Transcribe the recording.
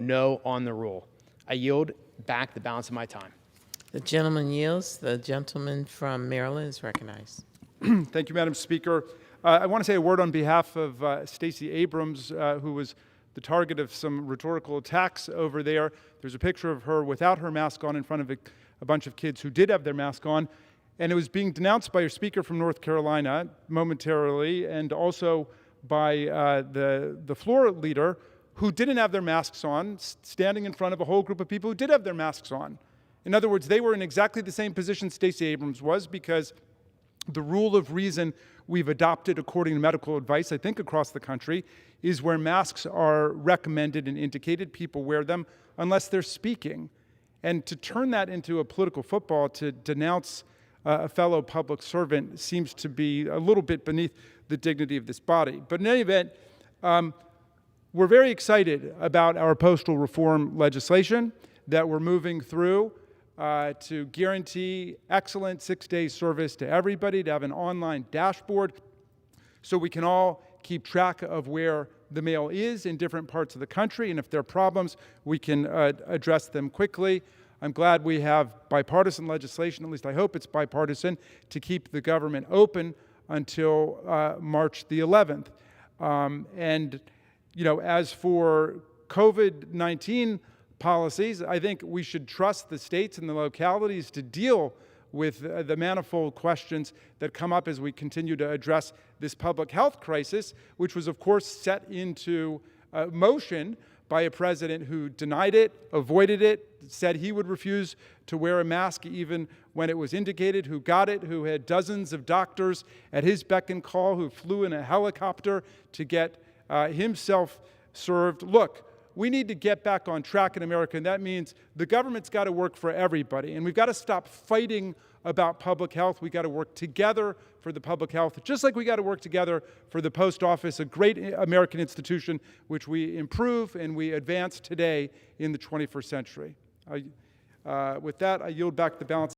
no on the rule. I yield back the balance of my time. The gentleman yields. The gentleman from Maryland is recognized. Thank you, Madam Speaker. I want to say a word on behalf of Stacey Abrams, who was the target of some rhetorical attacks over there. There's a picture of her without her mask on in front of a bunch of kids who did have their mask on. And it was being denounced by your speaker from North Carolina momentarily, and also by the floor leader who didn't have their masks on, standing in front of a whole group of people who did have their masks on. In other words, they were in exactly the same position Stacey Abrams was, because the rule of reason we've adopted according to medical advice, I think across the country, is where masks are recommended and indicated, people wear them unless they're speaking. And to turn that into a political football, to denounce a fellow public servant, seems to be a little bit beneath the dignity of this body. But in any event, we're very excited about our postal reform legislation that we're moving through to guarantee excellent 6-day service to everybody, to have an online dashboard so we can all keep track of where the mail is in different parts of the country, and if there are problems, we can address them quickly. I'm glad we have bipartisan legislation, at least I hope it's bipartisan, to keep the government open until March the 11th. And, you know, as for COVID-19 policies, I think we should trust the states and the localities to deal with the manifold questions that come up as we continue to address this public health crisis, which was, of course, set into motion by a president who denied it, avoided it, said he would refuse to wear a mask even when it was indicated, who got it, who had dozens of doctors at his beck and call, who flew in a helicopter to get himself served. Look, we need to get back on track in America, and that means the government's got to work for everybody, and we've got to stop fighting about public health. We've got to work together for the public health, just like we got to work together for the post office, a great American institution which we improve and we advance today in the 21st century. With that, I yield back the balance.